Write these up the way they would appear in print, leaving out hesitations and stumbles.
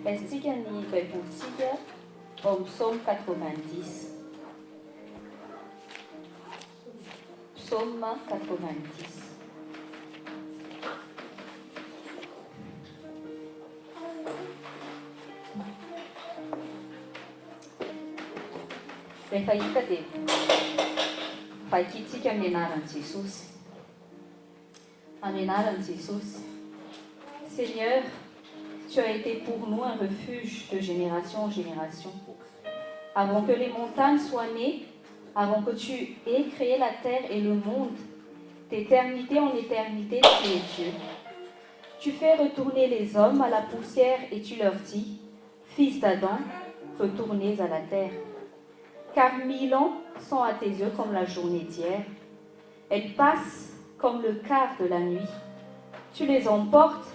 Estika ny baibolitsika ao amin'ny psaume 90. Psaume 90. Rehefa hita dia vakitsika amin'ny anaran'i Jesosy. Amin'ny anaran'i Jesosy. Seigneur, tu as été pour nous un refuge de génération en génération. Avant que les montagnes soient nées, avant que tu aies créé la terre et le monde, d'éternité en éternité, tu es Dieu. Tu fais retourner les hommes à la poussière et tu leur dis, fils d'Adam, retournez à la terre. Car 1000 ans sont à tes yeux comme la journée d'hier. Elles passent comme le quart de la nuit. Tu les emportes,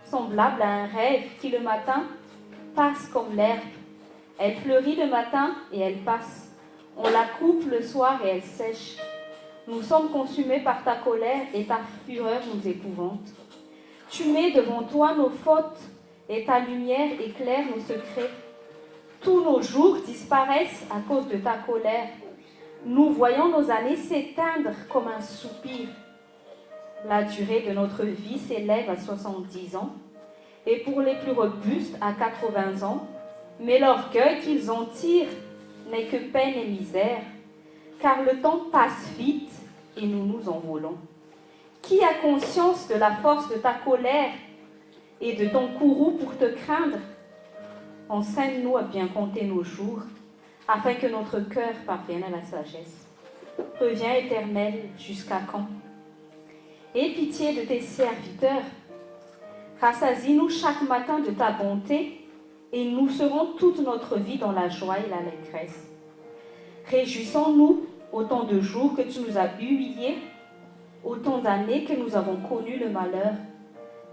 semblable à un rêve qui le matin passe comme l'herbe. Elle fleurit le matin et elle passe. On la coupe le soir et elle sèche. Nous sommes consumés par ta colère et ta fureur nous épouvante. Tu mets devant toi nos fautes et ta lumière éclaire nos secrets. Tous nos jours disparaissent à cause de ta colère. Nous voyons nos années s'éteindre comme un soupir. La durée de notre vie s'élève à 70 ans, et pour les plus robustes à 80 ans, mais l'orgueil qu'ils en tirent n'est que peine et misère, car le temps passe vite et nous nous envolons. Qui a conscience de la force de ta colère et de ton courroux pour te craindre? Enseigne-nous à bien compter nos jours, afin que notre cœur parvienne à la sagesse. Reviens, Éternel, jusqu'à quand? Aie pitié de tes serviteurs. Rassasie-nous chaque matin de ta bonté, et nous serons toute notre vie dans la joie et l'allégresse. Réjouissons-nous autant de jours que tu nous as humiliés, autant d'années que nous avons connu le malheur.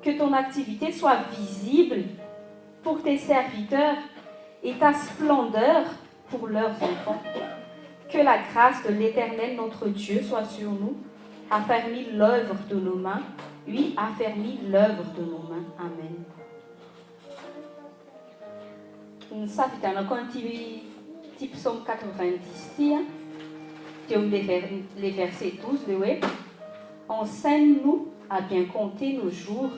Que ton activité soit visible pour tes serviteurs et ta splendeur pour leurs enfants. Que la grâce de l'Éternel notre Dieu soit sur nous, affermis l'œuvre de nos mains. Oui, affermis l'œuvre de nos mains. Amen. Ny safidianako an'ity psaume 90 ty les versets 12 le hoe enseigne-nous à bien compter nos jours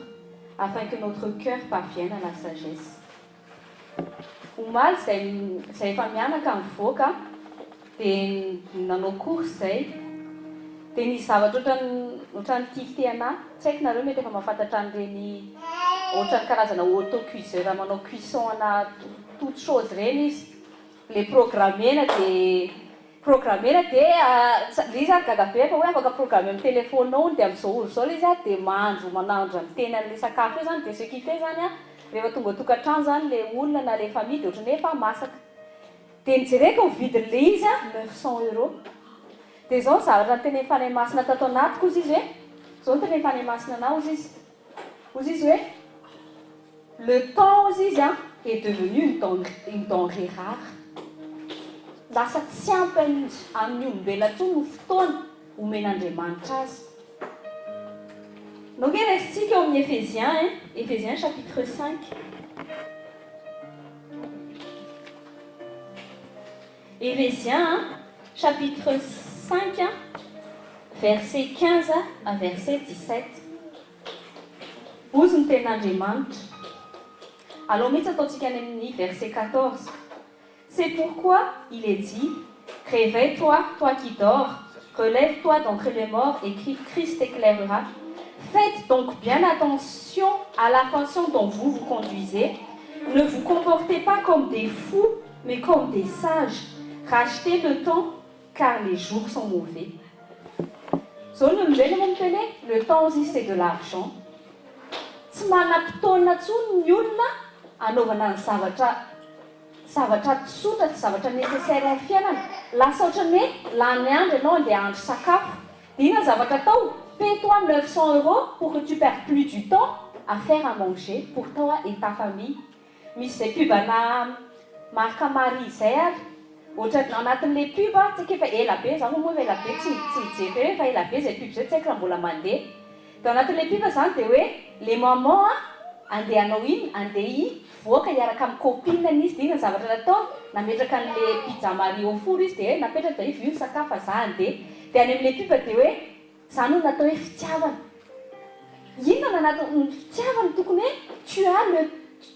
afin que notre cœur parvienne à la sagesse. Omaly zay efa mianaka mivoaka dia nanao course zay dia nisy zavatra ohatran'ny tiky-tena tsy haiko nareo mety efa mahafantatra an'ireny ohatran'ny karazana autocuiseur manao cuisson ana toute chose reny izy le programmena dia izy ary gaga be fa hoe afaka programme amin'ny téléphone-nao dia amin'izao olo izao izy dia mahandro manandro ny tenan'ilay sakafo io zany dia s'occuper zany rehefa tonga tokantrano zany le olona na le famille dia ohatrany efa masaka dia nijereko mividin'le izy 900 €. Dia izao ny zavatra nyteny fanay masina tato anatiko ozy izy hoe izao ny teny fanay masina anao ozy izy hoe le temps ozy izy est devenu une denrée rare. Lasa tsy ampy amin'ny olombelona intsony ny fotoana omen'Andriamanitra azy. Donc restsika eo amin'ny Éphésiens chapitre 5. Éphésiens chapitre 5, verset 15 à verset 17. Ozy ny tenin'Andriamanitra. Alors mihitsy ataontsika any amin'ny verset 14. C'est pourquoi il est dit, réveille-toi, toi qui dors, relève-toi d'entre les morts et Christ t'éclairera. Faites donc bien attention à la façon dont vous vous conduisez. Ne vous comportez pas comme des fous, mais comme des sages. Rachetez le temps, car les jours sont mauvais. Le temps aussi c'est de l'argent. Tsy manam-potoana intsony ny olona anaovana ny zavatra tsotra tsy zavatra nécessaire amin'ny fiainana. Lasa ohatrany hoe lany andro ianao andeha handro sakafo. Dia inona zavatra atao? Paie-toi 900 € pour que tu perds plus du temps à faire à manger pour toi et ta famille. Misy zay pubana marque Marie izay ary. Ohatrany anatin'ilay pub tsika efa ela be zany moa ela be tsy mijery hoe efa ela be zay pub zay tsy haiko raha mbola mandeha. Dia anatin'ilay pub zany dia hoe les mamans andehanao iny andeha voaka hiaraka amin'ny copine izy dia inona zavatra nataony nametraka an'le pizza Marie au four izy dia napetraka dia izy sakafo fa za andeha dia any amin'ilay pipa dia hoe za no natao hoe fitiavana inona nanaty fitiavana tokony hoe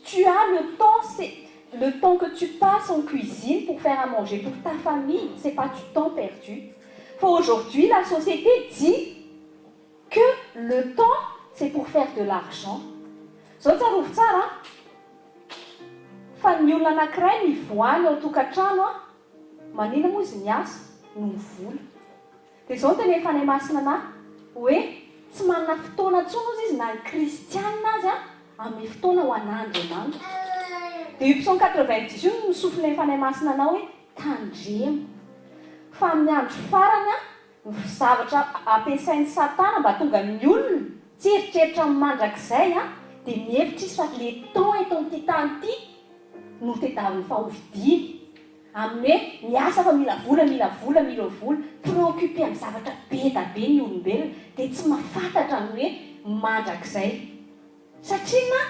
tu as le temps c'est le temps que tu passes en cuisine pour faire à manger pour ta famille c'est pas du temps perdu. Aujourd'hui la société dit que le temps c'est pour faire de l'argent. Zao tsarovy tsara fa ny olona anankiray mivoany ao tokantrano manina moa izy miasa no mivola dia zao tena efa ny masina ana hoe tsy manana fotoana intsony izy na ny kristianina azy amin'ny fotoana ho an'Andriamanitra. Dia io psaume 90 io misofina efa ny masina anao hoe tandremo fa amin'ny andro farany zavatra ampiasain'ny satana mba tonga ny olona tsy eritreritra mandrakizay dia mihevitra izy fa le temps eto amin'ity tany ity no tedaviny fahovidiany amin'ny hoe miasa fa mila vola préoccupé amin'ny zavatra be da be ny olombelona dia tsy mahafantatra ny hoe mandrakizay satria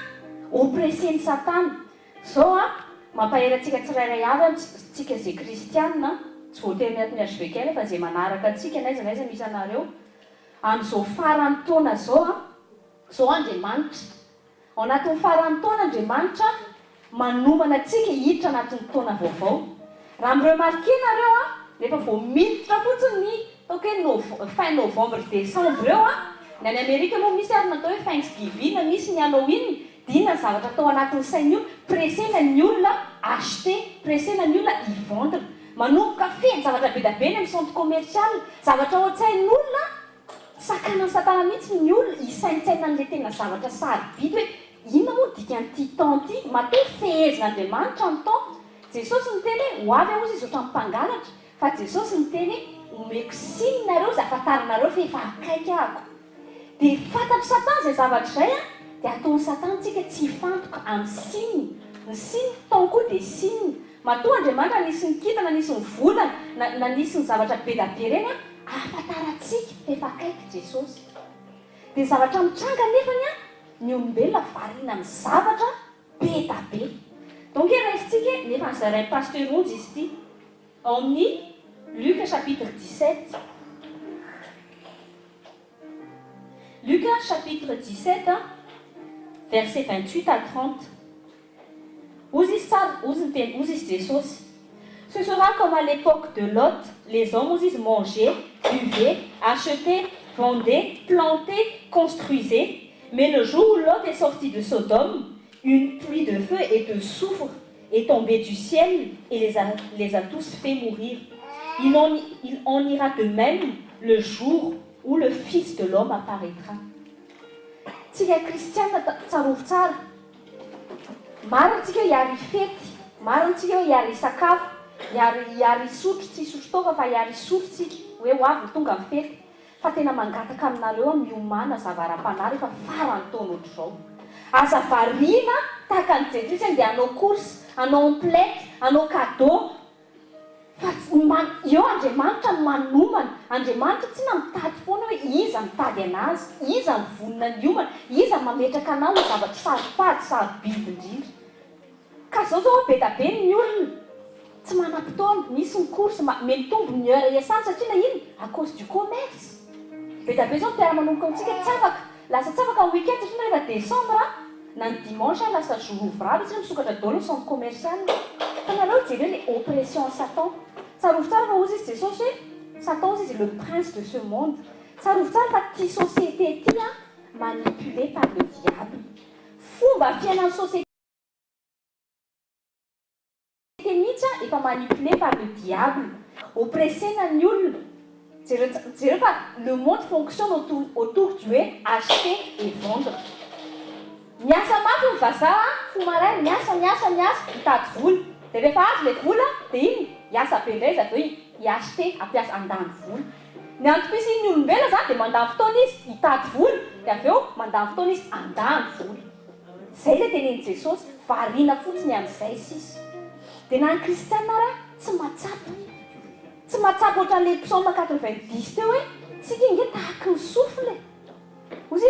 oppressé-ny satana. Zao mampaherantsika tsirairay avy tsika izay kristianina tsy voatery anatin'ny HVK fa izay manaraka antsika n'aiza misy anareo amin'izao farany taona zao Andriamanitra ao anatin'ny farany taona Andriamanitra manomana antsika hiditra anatin'ny taona vaovao. Raha miremarke nareo rehefa vao miditra fotsiny ny fin novembre décembre eo ny any Amerika moa misy ary natao hoe Thanksgiving misy ny Halloween dia inona zavatra tao anatin'ny sainy io pressena ny olona acheter pressena ny olona hivendre manomboka feny zavatra be da be ny amin'ny centre commercial zavatra ao an-tsain'ny olona sakanan'ny satana mihitsy ny olona hisaintsaina n'ilay tena zavatra sarobidy hoe inona moa dikan'ity temps ity matoa fehezin'Andriamanitra amin'ny temps. Jesosy ny teny ho avy ao izy izy ohatran'ny mpangalatra fa Jesosy ny teny omeko siny nareo izay ahafantaranareo fa efa akaiky ahako. Dia fantatry satana izay zavatra izay dia ataon'ny satana tsika tsy hifantoka amin'ny siny. Ny siny temps koa dia siny matoa Andriamanitra nisy ny kintana nisy ny volana na nisy ny zavatra be da be reny ahafantarantsika fa efa akaiky Jesosy. Dia zavatra mitranga nefany ny olombelona variana amin'ny zavatra be da be. Donc restsika nefa nizaray pasteur onjy izy ity ao amin'ny Luc chapitre 17. Luc chapitre 17 verset 28 à 30. Ce sera comme à l'époque de Lot, les hommes mangeaient, buvaient, achetaient, vendaient, plantaient, construisaient. Mais le jour où Lot est sorti de Sodome, une pluie de feu et de soufre est tombée du ciel et les a tous fait mourir. Il en ira de même le jour où le Fils de l'homme apparaîtra. Tsika kristianina tsarovy tsara marina tsika hoe hiary fety marina tsika hoe hiary sakafo hiary sotro tsy sotro tao fa hiary sotro tsika hoe ho avy tonga amin'ny fety fa tena mangataka aminareo miomana zavaram-panahy rehefa farany taona ohatr'izao. Aza variana tahaka ny Jesosy dia hanao course hanao omelette hanao cadeau fa eo Andriamanitra manomana. Andriamanitra tsy mitady foana hoe iza mitady anazy iza mivonona ny omana iza mametraka anao ny zavatra saripady sarobidy indrindra. Ka zao be da be ny olona tsy manam-potoana misy ny course mitombo ny heure iasany satria ino à cause du commerce. Be da be zao mpiara-manomboka amintsika tsy afaka lasa tsy afaka amin'ny week-end satria rehefa décembre na ny dimanche lasa jour ouvrable tsy misokatra daholo ny centre commercial. Fa nareo jereo le oppression Satan. Tsarovy tsara fa ozy izy Jesosy hoe Satan ozy izy le prince de ce monde. Tsarovy tsara fa ty société ty manipulé par le diable. Fomba fiainan'ny société mihitsy efa manipulé par le diable. Oppressena ny olona. Jereo fa le monde fonctionne autour du hoe acheter et vendre. Miasa mafy ny vazaha fo maraina miasa mitady vola dia rehefa azy le vola dia iny hiasa be indray izy avy eo hiachete ampiasa andany vola. Ny antom-pisian'ny olombelona zany dia mandany fotoana izy hitady vola dia avy eo mandany fotoana izy andany vola. Zay ilay tenen'i Jesosy variana fotsiny amin'izay sisy. Dia na ny kristianina ara tsy mahatsapa ohatran'ilay psaume 90 teo hoe tsika inge tahaka ny sofle. Ozy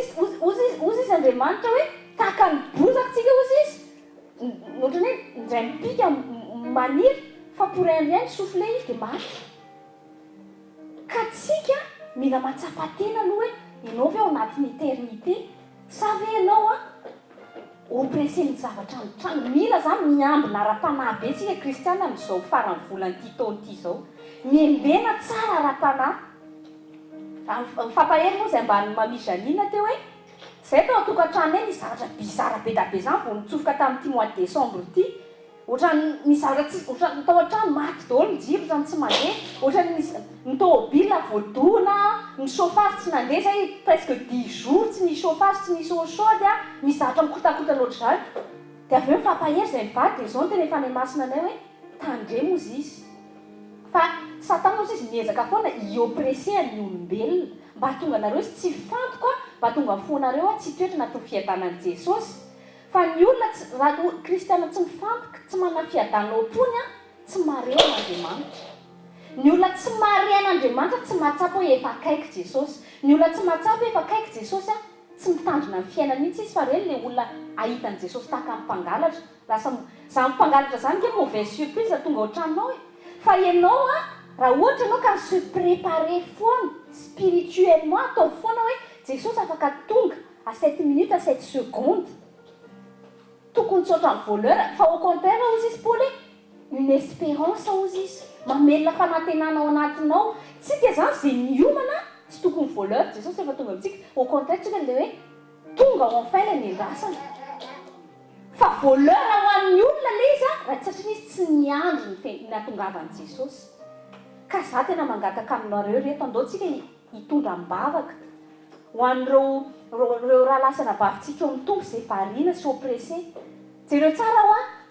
izy Andriamanitra hoe tahaka ny izay mipika maniry fa pour indray ny souffle izy dia maty. Ka tsika mila matsapa-tena aloha hoe ianao ve ao anatin'ny éternité sa ve ianao oppressé ny zavatra mitrano. Mila zany miambina ara-panahy be tsika kristiana amin'izao faran'ny volan'ity taon'ity izao. Miembena tsara ara-panahy. Fampahery moa izay mba mamijanina teo hoe izay tao atokantrano eny nisy zavatra bizara be da be zany vao nitsofoka tamin'ity mois de décembre ity. Ohatrany misy zavatra tsy ohatrany tao an-trano maty daholo ny jiro ohatrany tsy mandeha. Ohatrany misy ny tômôbila voadoana, ny chauffage tsy nandeha zay presque 10 jours tsy nisy chauffage tsy nisy eau chaude misy zavatra mikotakota loatra zany. Dia avy eo fampahery izay mivady dia izao no tena efa masina anay hoe tandremo izy izy. Fa Satana ozy izy miezaka foana ioppressé ny olombelona mba tonga anareo tsy fantoka mba tonga fonareo tsy toetra natao fiadanan'i Jesosy. Fa ny olona raha kristiana tsy mifantoka tsy manana fiadanana otrony tsy mareo an'Andriamanitra. Ny olona tsy mare an'Andriamanitra tsy mahatsapa hoe efa akaiky Jesosy. Ny olona tsy mahatsapa hoe efa akaiky Jesosy tsy mitandrina ny fiainana mihitsy izy fa reny ilay olona ahitan'i Jesosy tahaka ny mpangalatra. Lasa izany mpangalatra zany ke mauvaise surprise tonga ao-tranonao fa ianao raha ohatra ianao ka se préparer foana spirituellement atao foana hoe Jesosy afaka tonga à 7 minutes à 7 secondes. Tokony tsy ohatran'ny voleur fa au contraire ozy izy Paul une espérance ozy izy mamelona fanantenana ao anatinao. Tsika zany izay miomana tsy tokony voleur Jesosy efa tonga amintsika. Au contraire tsika ilay hoe tonga ao amin'ny faina ny andrasana. Fa voleur ho an'ny olona ilay izy raha tsy satria izy tsy niandry ny nahatongavan'i Jesosy. Ka za tena mangataka aminareo reto andao tsika hitondra mbavaka ho an'ireo raha lasana vavintsika eo amin'ny tompo izay variana sy oppressé. Jereo tsara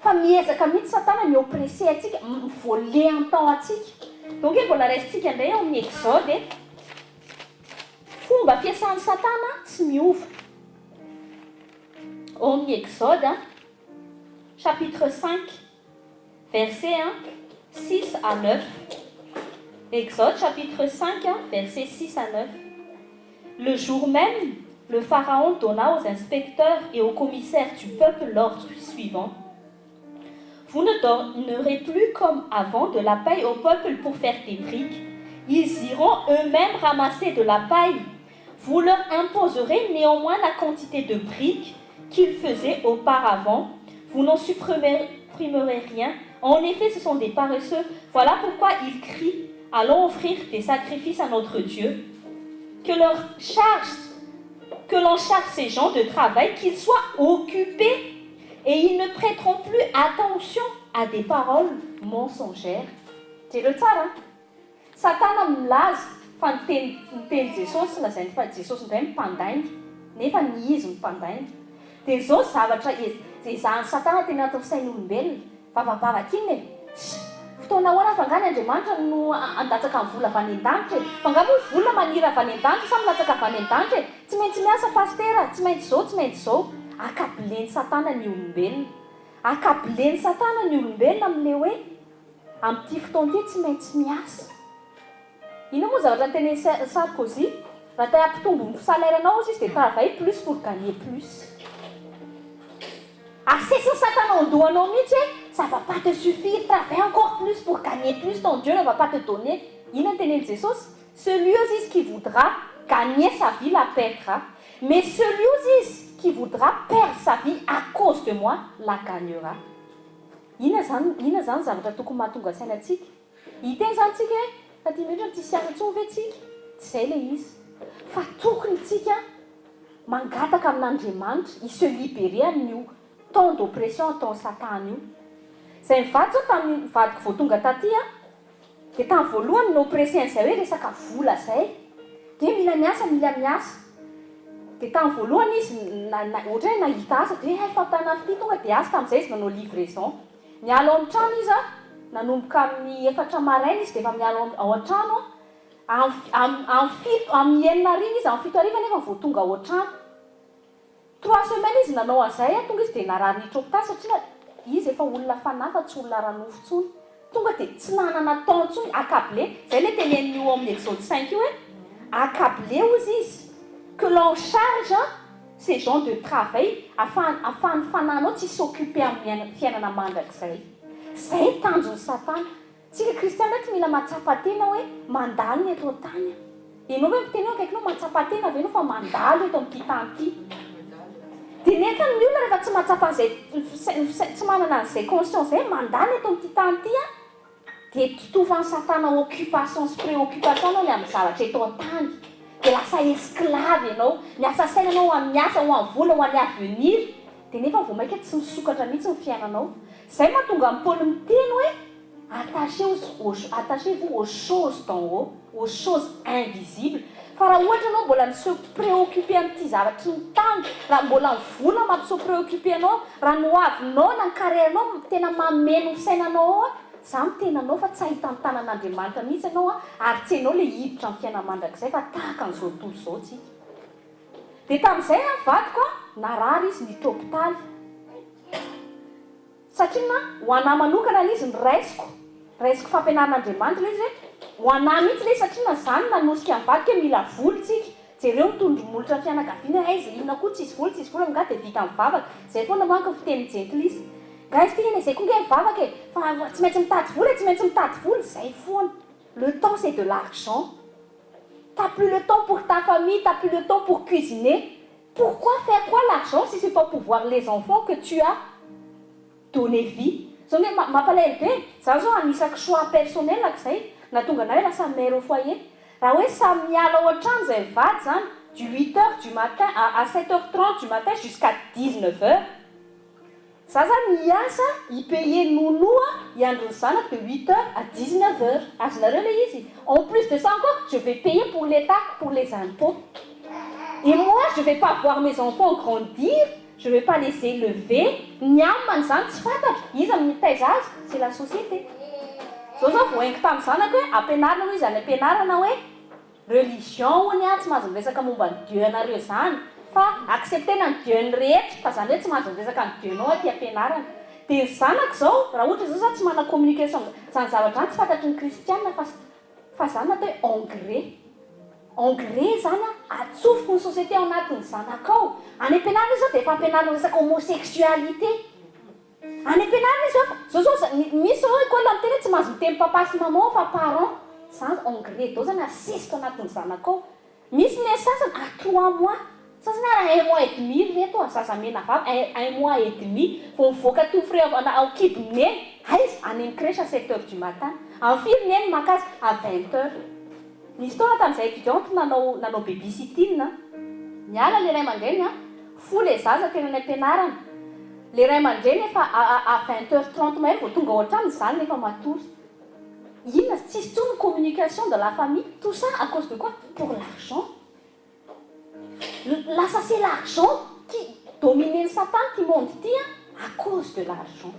fa miezaka mihitsy Satana mioppressé atsika mivoler en temps atsika. Donc mbola raisitsika indray ao amin'ny Exode fomba fiasan'ny Satana tsy miova. Au amin'ny Exode chapitre 5 verset 6 à 9. Exode chapitre 5 verset 6 à 9. Le jour même, le Pharaon donna aux inspecteurs et aux commissaires du peuple l'ordre suivant. Vous ne donnerez plus comme avant de la paille au peuple pour faire des briques. Ils iront eux-mêmes ramasser de la paille. Vous leur imposerez néanmoins la quantité de briques qu'ils faisaient auparavant. Vous n'en supprimerez rien. En effet, ce sont des paresseux. Voilà pourquoi ils crient. Allons offrir des sacrifices à notre Dieu. Que l'on charge ces gens de travail, qu'ils soient occupés et ils ne prêteront plus attention à des paroles mensongères. C'est le tsara. Satana milaza fa niteny Jesosy lazainy fa Jesosy indray mimpandainga nefa ny izy mimpandainga. Dia izao zavatra ezahany Satana tena atao sain'olombelona vavabavaka iny fotoana ahoana fa nga ny Andriamanitra no andatsaka ny vola avy any an-danitra fa nga moa vola maniry avy any an-danitra sa milatsaka avy any an-danitra tsy maintsy miasa pastera tsy maintsy izao tsy maintsy izao. Akabileny Satana ny olombelona. Akabileny Satana ny olombelona amin'ilay hoe amin'ity fotoana ity tsy maintsy miasa. Ino moa zavatra teny Sarkozy raha te hampitombo ny salairanao izy dia travaille plus pour gagner plus. Asesina Satana andohanao mihitsy ça ne va pas te suffire, travaille encore plus pour gagner plus, ton Dieu ne va pas te donner. Ino ny tenen'i Jesosy? Celui qui voudra gagner sa vie la perdra, mais celui qui voudra perdre sa vie à cause de moi la gagnera. Ina zany zavatra tokony mahatonga sainantsika. Hiteny zany tsika hoe fa tia mihatra tsy siasa intsony ve tsika? Tsy izay ilay izy. Fa tokony tsika mangataka amin'Andriamanitra se libérer amin'io temps d'oppression ataon'ny Satana io. Izay mivady zao tamin'ny mivadiko vao tonga taty dia tamin'ny voalohany ny oppressé an'izay hoe resaka vola izay. Dia mila miasa. Dia tamin'ny voalohany izy ohatra hoe nahita asa dia efa tanafy ity tonga dia asa tamin'izay izy manao livraison. Mialo ao an-trano izy nanomboka amin'ny 4 maraina izy dia efa mialo ao an-trano amin'ny 9 ariva izy amin'ny 7 ariva nefa vao tonga ao an-trano. 3 semaines izy nanao an'izay tonga izy dia narary nitrokota satria izy efa olona fanafa tsy olona ranofo intsony. Tonga dia tsy nanana temps intsony accablé. Izay ilay tenen'io amin'ny Exode 5 io hoe accablé ozy izy que l'on charge ces gens de travail ahafahan'ny fananao tsy s'occuper amin'ny fiainana mandrakizay. Zay tanjon'ny Satana. Tsika kristiana ndraiky mila matsapa-tena hoe mandalo ny eto tany. Ianao hoe miteny hoe akaikinao matsapa-tena avy anao fa mandalo eto amin'ity tany ity. Dia nefa ny olona rehefa tsy matsapa an'izay tsy manana an'izay conscience zay mandalo eto amin'ity tany ity dia titofan'ny Satana occupation sy préoccupation anao ny amin'ny zavatra eto an-tany. Dia lasa esclave ianao, miasa saina anao ho an'ny miasa, ho an'ny vola, ho an'ny avenir. Dia nefa vao maika tsy misokatra mihitsy ny fiainanao. Zay mahatonga ny Paul miteny hoe attachez-vous aux choses d'en haut, aux choses invisibles. Fa raha ohatra anao mbola miseho préoccupé amin'ity zavatra ny tany, raha mbola ny vola mampiseho préoccupé anao, raha ny hoavinao na ny carrière-nao tena mameno ny sainanao ao, za mitena anao fa tsy ahita ny tanan'Andriamanitra mihitsy ianao ary tsy hainao ilay hiditra ny fiainana mandrakizay fa tahaka an'izao tontolo izao tsika. Dia tamin'izay ny vadiko narary izy niditra hôpitaly. Satria ho anahy manokana izy raisiko fampianaran'Andriamanitra izy ho anahy mihitsy ilay satria zany nanosika ny vadiko hoe mila voly tsika. Jereo mitondro-molotra fianakaviana aiza inona koa tsisy voly nga dia vita mivavaka. Zay foana manko fiteny jentilisa. Guys, c'est qu'on gagne pas, tu mets un tas de foule, tu mets un tas de foule, c'est fou. Le temps, c'est de l'argent. Tu n'as plus le temps pour ta famille, tu n'as plus le temps pour cuisiner. Pourquoi faire quoi l'argent si ce n'est pas pour voir les enfants que tu as donné vie? Donc, ma palette, ça a un choix personnel, na tonga na la sa mère au foyer. Là, oui, ça m'y a la chance, elle va, du 8h du matin à 7h30 du matin jusqu'à 19h. Ça, miasa, il payait nounou, il y a de 8h à 19h. En plus de ça encore, je vais payer pour l'État, pour les impôts. Et moi, je ne vais pas voir mes enfants grandir, je ne vais pas les élever. C'est la société. So faut income sana que apenarina no izy any ampianarana hoe religion ny tsy mahazo resaka momba ny Dieu anareo zany fa acceptena ny Dieu ny rehetra fa zany hoe tsy mahazo resaka ny Dieu-nao aty ampianarana. Dia ny zanako zao raha ohatra zao tsy mana communication zany zavatra zany tsy fantatry ny kristiana fa zany natao hoe engrais zany atsofoko ny société ao anatin'ny zanaka ao. Any ampianarana zao dia efa ampianarana resaka homosexualité. Any ampianarana zao misy zao école amin'ny teny tsy mahazo miteny papa sy maman fa parent. Zany engrais dao zany asisiko anatin'ny zanaka ao. Misy ny sasany à 3 mois. Sasany raha 1 mois et demi reto azazamena vavy 1 mois et demi vao mivoaka tout frais ao kiboneny aizy any amin'ny crèche à 7h du matin. Amin'ny firineny makasy à 20h. Nisy taona tamin'izay étudiante nanao babysitting. Miala le ray aman-dreny fo le zaza tena ny ampianarana. Le ray aman-dreny efa à 20h30 mahery vao tonga ao an-trano zany nefa matory. Inona tsisy tsony ny communication de la famille. Tout ça à cause de quoi? Pour l'argent. Là, ça c'est l'argent qui domine le Satan, qui monte à cause de l'argent.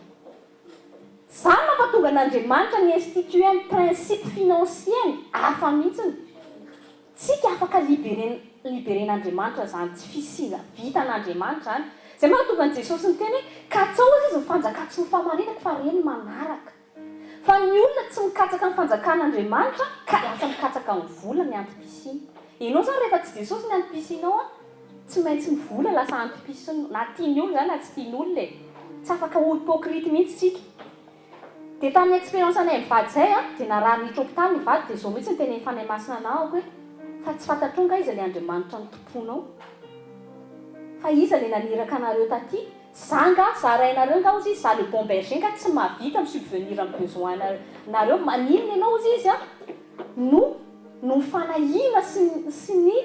Ça n'a pas tout gagné. Manque instituer un principe financier à la famille. Si tu as pas libéré l'Andremantra, c'est difficile. Vite en Andremantra. C'est moi tout gagné. C'est ça. Quatre ans, ils font ça. Quatre ans, famille, ils font rien manarak. Fa ny olona tsy mikatsaka ny fanjakan'Andriamanitra ka lasa mikatsaka ny vola ny antom-pisiny. Ianao zany rehefa tsy Jesosy ny antom-pisinao tsy maintsy ny vola lasa antom-pisiny na tiany olona zany na tsy tiany olona tsy afaka ho hypocrite mihitsy tsika. Dia tamin'ny expérience anay mivady zay dia narary niditra hôpitaly ny vady dia zao mihitsy ny tena efanay masina anao hoe fa tsy fantatrao nga izy ilay Andriamanitra ny tomponao. Fa izy ilay naniraka anareo taty. Sanga, sarainareo nga ozy za le bon berger nga tsy mahavita misubvenir amin'ny besoin nareo maninona ianao ozy izy no fanahina sy ny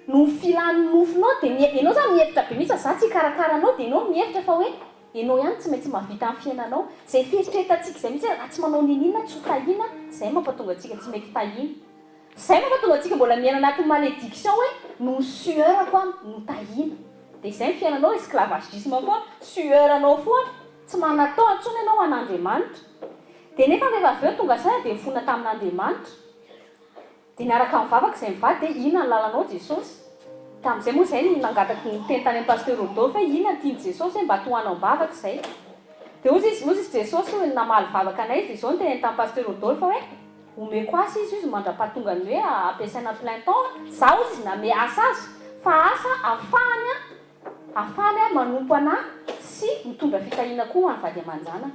no filan'ny nofinao dia ianao zany mihevitra be mihitsy za tsy karakaranao dia ianao mihevitra fa hoe ianao ihany tsy maintsy mahavita amin'ny fiainanao. Zay fieritreretantsika zay mihitsy raha tsy manao ninina tsy ho tahina zay mampatonga antsika tsy mety tahina. Zay mampatonga antsika mbola miaina anatin'ny malédiction hoe no sueur no tahina. Dia izay ny fiainanao esclavagisme foana, sueur anao foana, tsy manatao antsony ianao an'Andriamanitra. Dia nefa rehefa avy eo tonga saina dia mifona tamin'Andriamanitra. Dia niaraka mivavaka izay mivady dia inona ny lalanao Jesosy. Tamin'izay moa izay nangataka ny teny tany amin'ny pasteur Rodolphe hoe inona tiany Jesosy mba tohanao mivavaka izay. Dia ozy izy Jesosy namaly vavaka anay izy dia izao ny teny tamin'ny pasteur Rodolphe hoe omeko asa izy mandra-pahatonga ny hoe ampiasaina plein temps. Za ozy izy name asa azy fa asa ahafahany afany a manompo anahy sy mitondra fitahiana koa amin'ny vady aman-janana.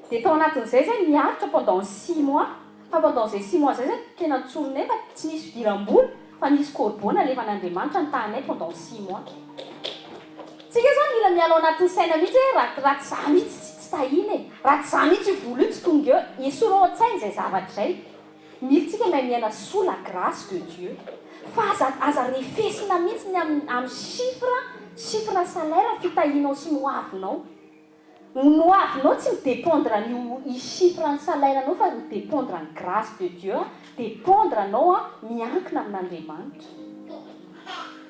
Dia tao anatin'izay zay miaritra pendant 6 mois, fa pendant zay 6 mois zay zay tena tsoronay fa tsy nisy fidiram-bola fa nisy korbona alevan'Andriamanitra ny tahanay pendant 6 mois. Tsika zao mila miala ao anatin'ny saina mihitsy hoe raha tsy za mihitsy tsy tahiny e, raha tsy za mihitsy vola io tsy tonga eo, esoro ao an-tsainy zay zavatra zay. Mila tsika mahay miaina sous la grâce de Dieu. Fa aza refesina mihitsy amin'ny chiffre salaire fitahinao sy noavinao. Noavinao tsy midépendre i chiffre ny salaire anao fa midépendre ny grâce de Dieu, dépendre anao miankina amin'Andriamanitra.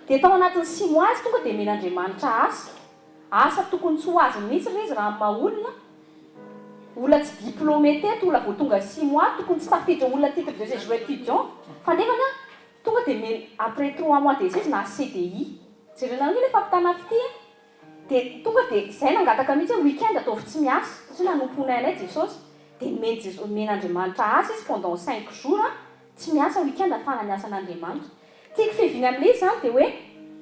Dia tao anatin'ny 6 mois azy tonga dia men'Andriamanitra asa tokony tsy ho azy mihitsy izy raha maha olona tsy diplômé teto, olona vao tonga 6 mois tokony tsy tafiditra olona titre de séjour étudiant fa nefany tonga dia après 3 mois dia zay na CDI. Jerena ny fampitana fity dia tonga dia izay nangataka mihitsy hoe week-end ataovy tsy miasa satria nanomponay anay Jesosy. Dia men'Andriamanitra asa izy pendant 5 jours tsy miasa week-end afahana miasa an'Andriamanitra. Tiako fehivina amin'ilay izany dia hoe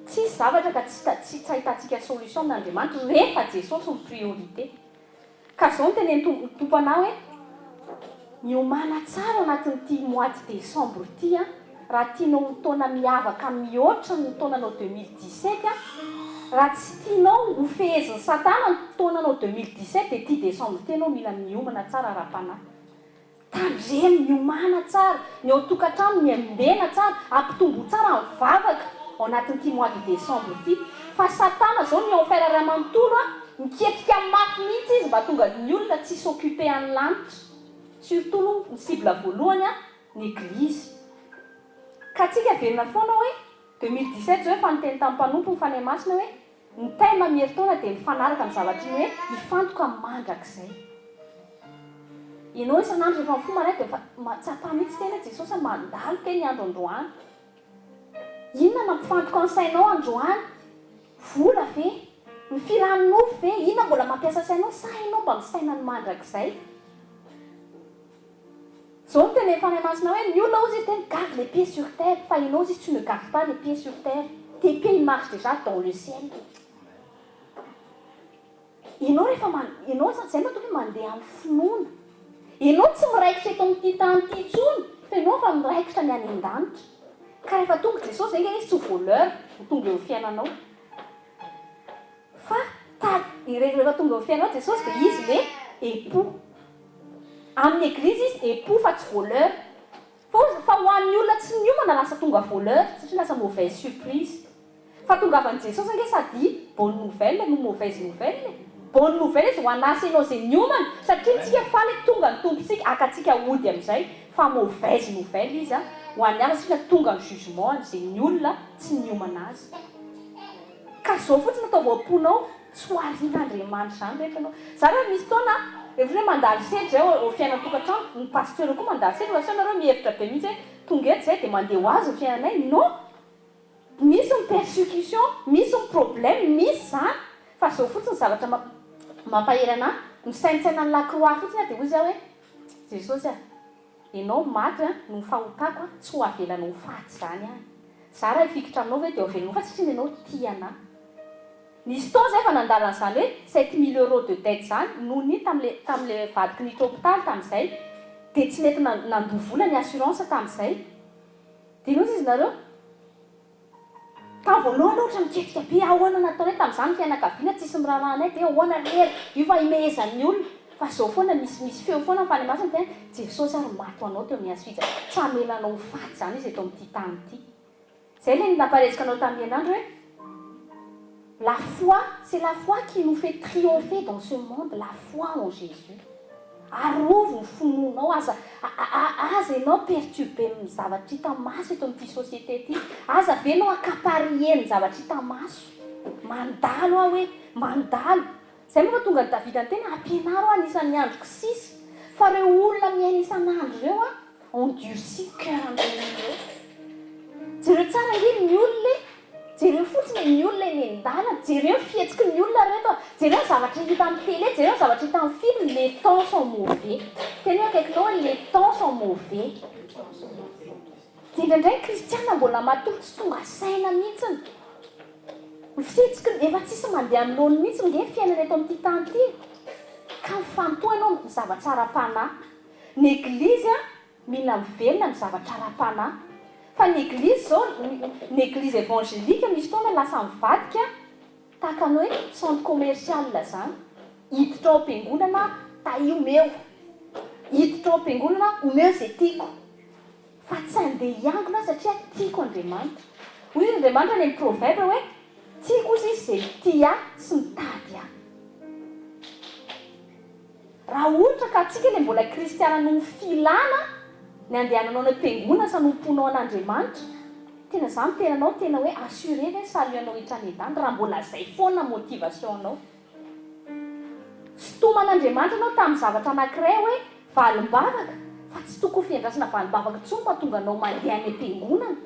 tsisy zavatra ka tsy ahitantsika solution amin'Andriamanitra rehefa Jesosy ny priorité. Ka izao no tenen'ny tompo anao hoe miomana tsara anatin'ity mois de décembre ity raha tianao taona miavaka mihoatra ny taonanao 2017 raha tsy tianao ho fehezin'ny satana ny taonanao 2017 dia 10 décembre ity ianao mila miomana tsara raha-panahy. Tandreny miomana tsara, ny ao tokantrano miambena tsara, ampitombo tsara ny vavaka ao anatin'ity mois de décembre ity. Fa satana zao ny offert ray amanontolo miketrika mafy mihitsy izy mba tonga ny olona tsy s'occuper amin'ny lanitra. Surtout ny cible voalohany ny église. Ka tsika verina foana hoe 2017 zao efa niteny tamin'ny mpanompo ny fanahy masina hoe ny taima mieritaona dia mifanaraka amin'ny zavatra ny hoe hifantoka mandrakizay. Ianao isan'andro rehefa mifoha maraina dia tsapa mihitsy tena Jesosy mandalo teny andro androany. Inona mampifantoka ny sainao androany? Vola ve? Ny firanonofo ve? Inona mbola mampiasa sainao? Sainao mba misaina ny mandrakizay. Zao no tena fanahy masina hoe ny olona ozy tena garde les pieds sur terre, fa ianao izy tu ne gardes pas les pieds sur terre. Tes pieds marchent déjà dans le ciel. Ianao rehefa ianao zay no tokony mandeha amin'ny finoana. Ianao tsy miraikitra eto amin'ity tany ity intsony, fa ianao fa miraikitra ny any an-danitra. Ka rehefa tonga Jesosy zay izy tsy voleur tonga eo fiainanao. Fa rehefa tonga eo fiainanao Jesosy dia izy le époux. Amin'ny église izy époux fa tsy voleur. Fa ho an'ny olona tsy miomana lasa tonga voleur satria lasa mauvaise surprise. Fa tonga avy an'i Jesosy ange sady bonne nouvelle no mauvaise nouvelle. Bonne nouvelle izy ho anasy ianao izay miomana satria tsika faly tonga ny tompontsika akatsika ody amin'izay fa mauvaise nouvelle izy ho an'ny hafa satria tonga ny jugement izay ny olona tsy miomana azy. Ka izao fotsiny atao voam-ponao tsy ho arian'Andriamanitra izany rehefa ianao. Za raha misy taona rehefa mandalo sely zay ao fiainana tokantrano, ny pasteur koa mandalo sely fa nareo mihevitra be mihitsy hoe tonga eto zay dia mandeha ho azy ny fiainanay. Non, misy ny persécution, misy ny problème, misy zany. Fa izao fotsiny zavatra mampahery anahy misaintsaina ny lakroa fotsiny dia hoy izy hoe Jesosy ianao maty no fahotako tsy ho avelanao faty izany any. Za raha hifikitra aminao ve dia ho avelanao faty satria ianao tia anahy. Nisy tao zay fa nandalo an'izany hoe 7 000 € de dette zany noho ny tamin'ilay vadiky niditra hôpitaly tamin'izay dia tsy mety nandoa vola ny assurance tamin'izay. Dia nozy izy nareo tamin'ny voalohany ohatra miketrika be ahoana nataonay tamin'izany fianakaviana tsisy miraranay dia ahoana rery io fa imehezan'ny olona. Fa izao foana misy feo foana ny fanahy masina dia Jesosy ary maty ho anao teo amin'ny hazo fijaka. Tsy hamelanao faty izany izy eto amin'ity tany ity. Zay ilay namparesika anao tamin'ny andro hoe la foi, c'est la foi qui nous fait triompher dans ce monde, la foi en Jésus. Arovo ny finoanao aza ianao perturbé amin'ny zavatra hita maso eto amin'ity société ity. Aza venao akaparieny zavatra hita maso. Mandalo hoe mandalo. Zay moa tonga ny Davida ny tena ampianaro anisan'ny andro sisy. Fa ireo olona miaina isan'andro ireo endurci cœur amin'ireo. Jereo tsara indrindra ny olona jereo fotsiny ny olona eny an-dalana, jereo fihetsiky ny olona rehefa, jereo zavatra hita amin'ny télé, jereo zavatra hita amin'ny film, les temps sont mauvais. Tena hoe akaikinao les temps sont mauvais. Dia indraindray kristiana mbola matory tsy tonga saina mihitsiny. Mifetsika efa tsisy mandeha amin'olo mihitsy nge fiainana eto amin'ity tany ity. Ka mifantoha ianao ny zavatra ara-panahy. Ny eglizy mila mivelona ny zavatra ara-panahy. Fa ny eglizy zao, ny eglizy évangélika misy fotoana lasa mivadika tahaka ny hoe centre commercial zany. Hiditra ao am-piangonana, tahiomeo. Hiditra ao am-piangonana, omeo izay tiako. Fa tsy andeha hiangona satria tiako Andriamanitra. Hoy izy Andriamanitra any amin'ny proverbe hoe tiako izy izay tia sy mitady ahy. Raha ohatra ka antsika ilay mbola kristiana no filana ny andehananao ny am-piangonana sa nomponao an'Andriamanitra, tena izany tenanao tena hoe assuré hoe saluanao etranedany raha mbola izay foana motivationnao. Sotoman'Andriamanitra anao tamin'ny zavatra anankiray hoe valim-bavaka, fa tsy tokony fiandrasana valim-bavaka intsony mahatonga anao mandeha any am-piangonana.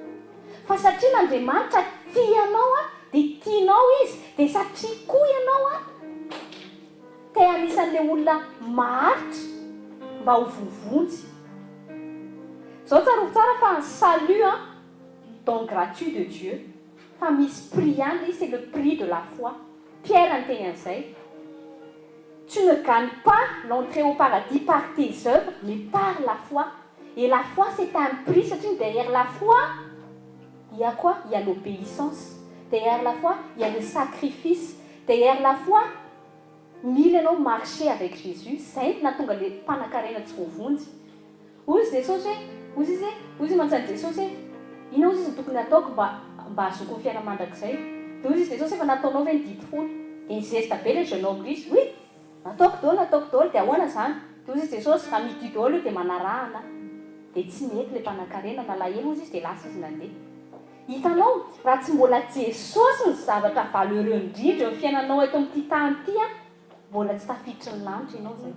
Fa satria n'Andriamanitra tianao dia tianao izy, dia satria koa ianao te anisan'ilay olona maharitra mba ho vovonjy. Zao tsarovy tsara fa un salut don gratuit de Dieu. Fa misy prix ihany, c'est le prix de la foi. Pierre anteny an'izay. Tu ne gagnes pas l'entrée au paradis par tes œuvres, mais par la foi. Et la foi, c'est un prix, c'est derrière la foi, il y a quoi? Il y a l'obéissance. Derrière la foi, il y a le sacrifice. Derrière la foi, mila ianao marcher avec Jésus. Zay nahatonga ilay mpanan-karena tsy voavonjy. Hoy izy Jesosy hoe, hoy izy manontany Jesosy hoe, inona izy tokony ataoko mba ahazoako ny fiainana mandrakizay? Dia hoy izy Jesosy efa nataonao ve ny didy folo? Dia nizesta be ilay jeune homme riche. Oui, nataoko daholo dia ahoana izany? Dia hoy izy Jesosy amidy daholo io dia manarahana. Dia tsy mety ilay mpanan-karena nalahelo izy dia lasa izy nandeha. Hitanao, raha tsy mbola Jesosy ny zavatra valeureux indrindra eo fiainanao eto amin'ity tany ity, mbola tsy tafiditry ny lanitra ianao zay.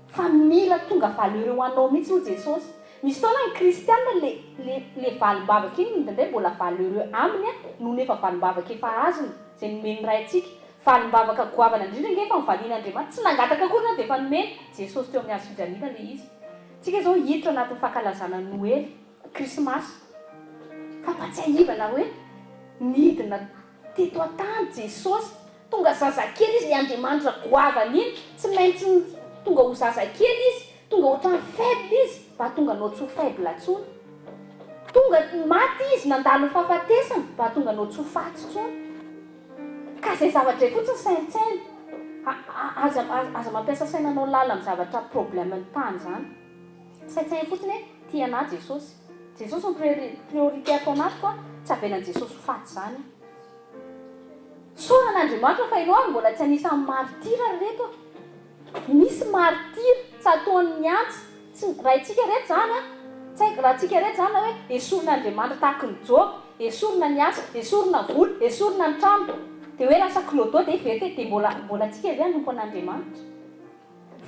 Fa mila tonga valeureux ho anao mihitsy ho Jesosy. Misy fotoana ny kristiana le valim-bavaka iny indraindray mbola valeureux aminy noho nefa valim-bavaka efa azony izay nomeny ray antsika. Valim-bavaka goavana indrindra nge efa mivalian'Andriamanitra, tsy nangataky akory na dia efa nomeny Jesosy teo amin'ny hazo fijaliana ilay izy. Tsika zao hiditra anatin'ny fankalazana Noely, Krismasy. Fa mba tsy ahivana hoe nidina teto an-tany Jesosy, tonga zazakely izy ny Andriamanitra goavana iny, tsy maintsy tonga ho zazakely izy, tonga ohatran'ny faible izy, mba tonga anao tsy ho faible atsony. Tonga maty izy nandalo ny fahafatesana, mba tonga anao tsy ho faty intsony. Ka izay zavatra izay fotsiny saintsaina, aza mampiasa sainanao lala amin'ny zavatra problème ny tany izany. Saintsaina fotsiny hoe tia anahy Jesosy. Jesosy ny priorité atao anaty fa tsy avelan'i Jesosy ho faty izany. Soran'Andriamanitra fa ianao mbola tsy anisan'ny martira reto. Misy martira tsy ataon'ny antsy. Raha itsika reto izany tsy haiko raha tsika reto izany hoe esorin'Andriamanitra tahaka ny Job, esorina ny antsy, esorina voly, esorina ny trano. Dia hoe lasa clodo dia vety dia mbola tsika avy nompo an'Andriamanitra.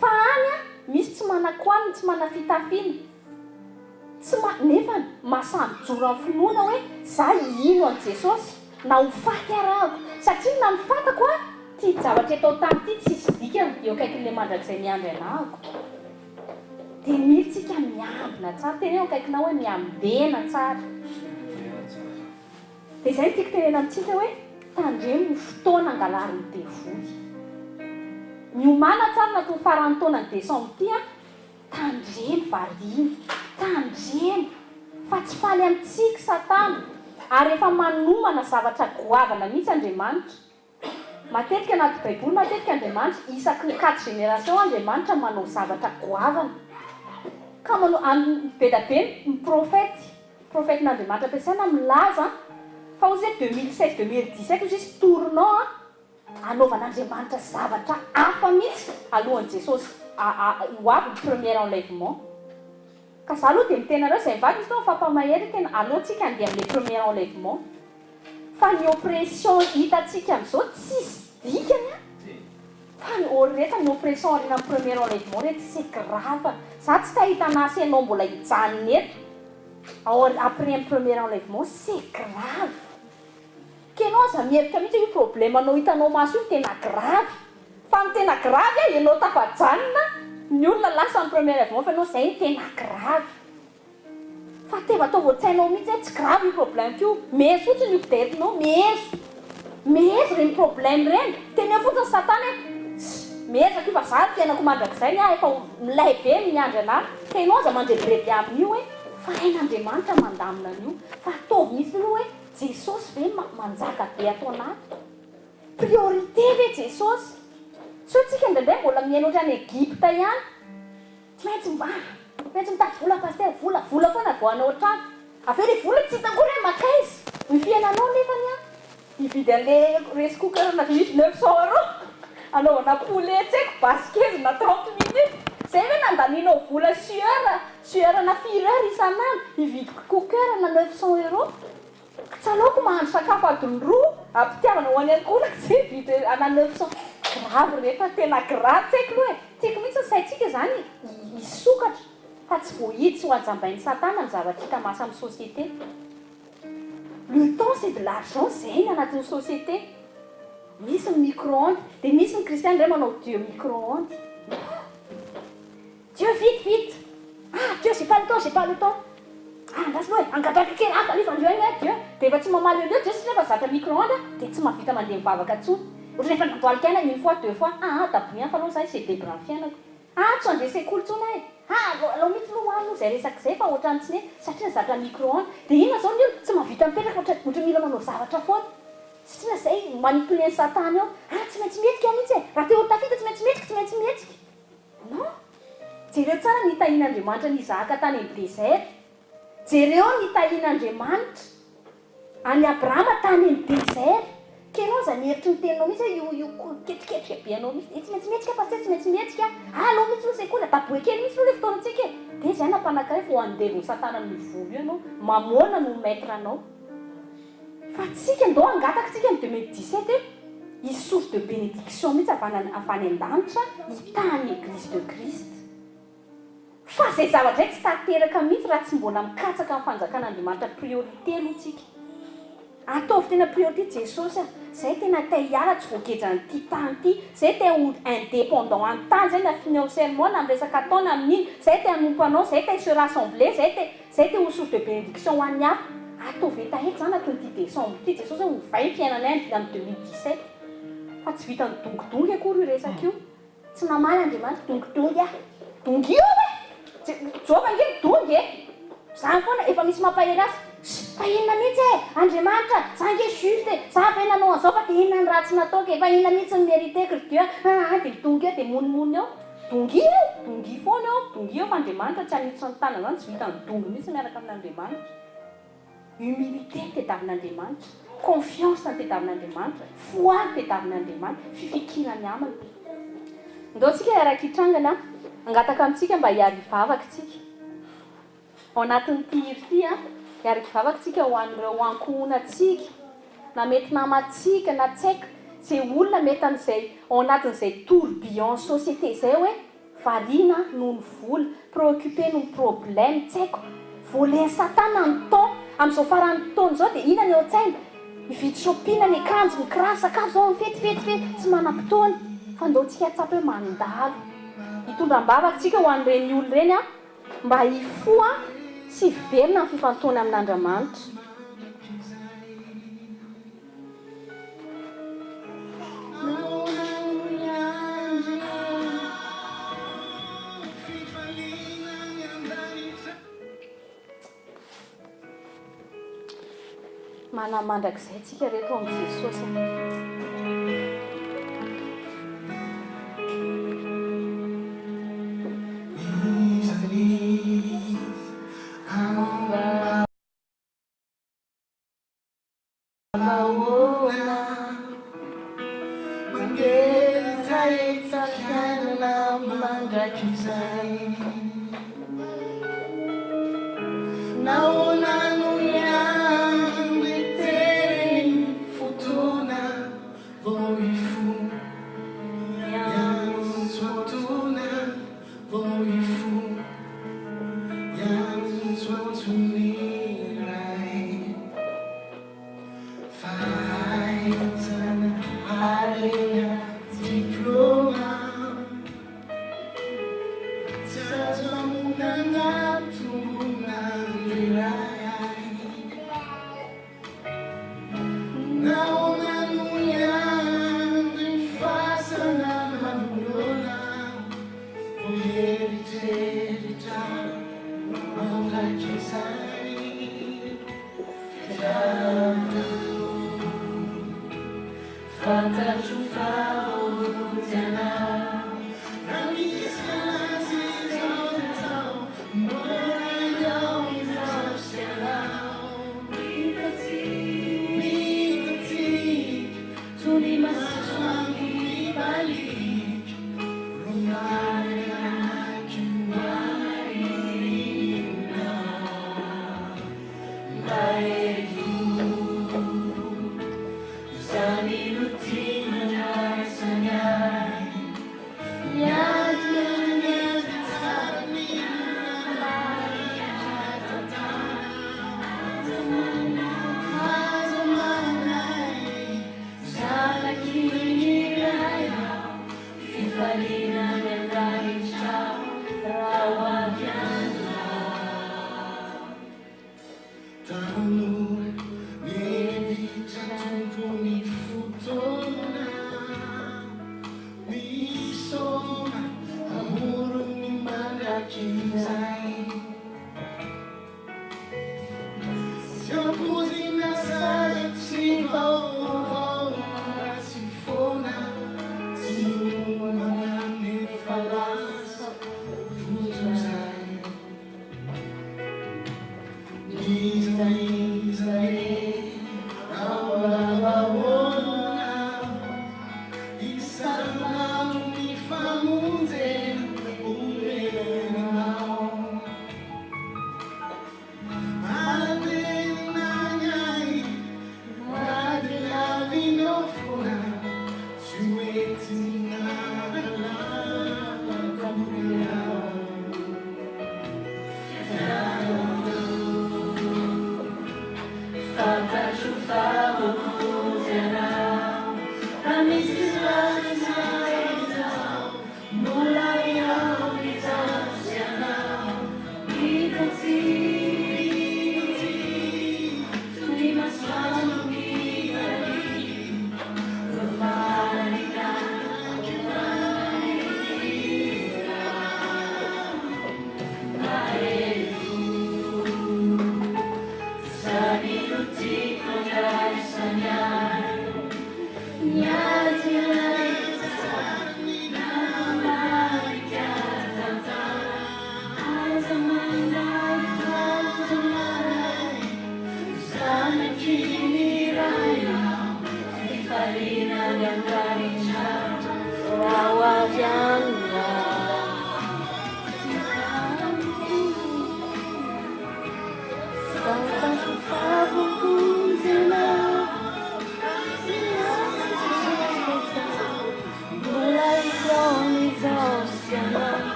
Fa any misy tsy manan-koaniny, tsy manafitafiana. Nefa mahasambyjoro amin'ny finoana hoe za ino an' Jesosy na ho faty arahako. Satria na mifatako tia zavatra atao tany ity tsisy dikany eo akaikin'ilay mandrakizay miandry anahako. Dia militsika miambina tsara. Tena eo akaikinao hoe miambena tsara. Dia izay tiako tenena amintsika hoe tandremo ny fotoana angalariny devoly. Miomana tsara natao faran'ny taona ny desambra ity tandremo variana, tandremo fa tsy faly amintsika Satana. Ary efa manomana zavatra goavana mihitsy Andriamanitra. Matetika anaty Baiboly, matetika Andriamanitra isaky ny 4 génération Andriamanitra manao zavatra goavana. Ka manao be da be ny profetin'Andriamanitra ampiasaina milaza fa hozy hoe 2016-2017 hozy izy tournant anaovan'Andriamanitra zavatra hafa mihitsy alohan'i Jesosy ho avy ny premier enlèvement. Ka za aloha dia mitena reo izay mivady izy tao fampamahery tena alohantsika handeha amin'ilay premier enlèvement. Fa ny oppression hitantsika amin'izao tsisy dikany fa ny oppression arina amin'ny premier enlèvement reto c'est grave. Za tsy tahita anasy ianao mbola hijanona eto après un premier enlèvement, c'est grave. Kenao aza mierika mihitsy io problème anao hitanao maso io tena grave. Fa ny tena grave ianao tafajanona ny olona lasa ny premier enlèvement fa ianao izay tena grave. Fa teva atao voatsainao mihitsy hoe tsy grave io problème io. Meso fotsiny io derinao, meso. miheza reny problème reny tena fotsiny satana mihezaka io fa za fiainako mandrakizay ny efa milay be miandry anahy ka ianao za mandrebireby amin'io hoe fa hain'Andriamanitra mandamina an'io fa ataovy misy aloha hoe Jesosy ve manjaka be atao anaty priorité ve Jesosy so tsika ndraindray mbola miaina ohatra any Egypta ihany tsy maintsy mitady vola paster vola foana voanao trano aveo le vola tsy hitangory hoe makaizy ny fiainanao nefany a hividy an'le rice cooker na misy 900 € anaovana poulet tsy haiko basquez na 30 minutes zay hoe nandaninao vola sueur na 4 heures isan'andro hividy cooker na 900 € tsaloko mahandro sakafo adiny roa ampitiavana ho any ankolaka tsy hividy ana 900 grave rehefa tena grave tsy haiko loha tiako mihitsy saitsika zany hisokatra fa tsy voahidy sy ho ajambain'ny satana ny zavatra hita masy amin'ny société. Le temps c'est de l'argent zay ny anatin'ny société. Misy ny micro-ondes dia misy ny kristiany ndray manao Dieu micro-ondes. Dieu vite Dieu j'ai pas le temps angasy loha angadraka kely alifa andreo agny Dieu dia efa tsy mamaly eo Dieu satria efa zatra micro-ondes dia tsy mahavita mandeha mivavaka intsony ohatra rehefa nandohalika aina une fois deux fois daboian fa aloha zahay c'est débra ny fiainako tsy andeha sekoly intsony alao mihitsy no hoany zay resaka zay fa ohatrany tsy ne satria zatra micro-ondes dia inona zao ny olo tsy mahavita mipetraka ohatra mila manao zavatra foana satria zay manipulen'ny satana eo tsy maintsy mihetsika mihitsy raha te tafita tsy maintsy mihetsika non jereo tsara ny hitahian'Andriamanitra ny Isaka tany amin'ny désert jereo ny hitahian'Andriamanitra any Abrahama tany amin'ny désert ka ianao za mihevitry ny teninao mihitsy io ketriketrika be anao mihitsy tsy maintsy mihetsika paster tsy maintsy mihetsika alao mihitsy no sekoly daboe kely mihitsy no le fotoanantsika dia zay nampanankiray vao andevony satana ny volo io anao mamona no maître anao fa tsika ndao angataka tsika ny 2017 izy source de bénédiction mihitsy avany an-danitra hitany église de Christ fa zay zavatra tsy tanteraka mihitsy raha tsy mbola mikatsaka amin'ny fanjakan'Andriamanitra priorité aloha tsika ataovy tena priorité Jesosy zay tena te hiala tsy voagejany ty tany ty zay te ho indépendant any tany zay nafinao sermon na miresaka taona amin'iny zay te hanompo anao zay te se rassembler zay te ho source de bénédiction ho an'ny hafa ataovy eta eto zany atao 10 décembre ty Jesosy ho vai fiainanay amin'ny 2017 fa tsy vita ny dongodongy akory io resaka io tsy namaly Andriamanitra dongodongy dongy io jova nge dongy zany foana efa misy mampahery azy fa inona mihitsy Andriamanitra za nge juste za fa inanao an'izao fa dia inona ny ratsy nataoko fa inona mihitsy ny mériteko ry Dieu dia dongy eo dia monimony eo dongy foana eo dongy eo fa Andriamanitra tsy hanitsy ny tana zany tsy vita ny dongy mihitsy miaraka amin'Andriamanitra humilité ny tediavin'Andriamanitra confiance ny tediavin'Andriamanitra foi ny tediavin'Andriamanitra fifikirany aminy ndao tsika iaraka hitrangana angataka amintsika mba hiary hivavaka tsika ao anatin'ity hiri ty hiary hivavaka tsika ho an'ireo ankohonantsika na mety namatsika na tsy haiko zay olona mety an'izay ao anatin'izay tourbillon société zay hoe variana noho ny vola préoccupé noho ny problème tsy haiko voalen'ny satana ny temps amin'izao faran'ny taona zao dia inona ny eo an-tsaina mividy shopping ny akanjo ny kiraro sakafo zao fety tsy manam-potoana fa ndao tsika tsapo hoe mandalo hitondram-bavaka tsika ho an'ireny olo reny mba hifoa sy verina ny fifantoana amin'Andriamanitra manamandrakizay tsika reto amin'ny Jesosy Now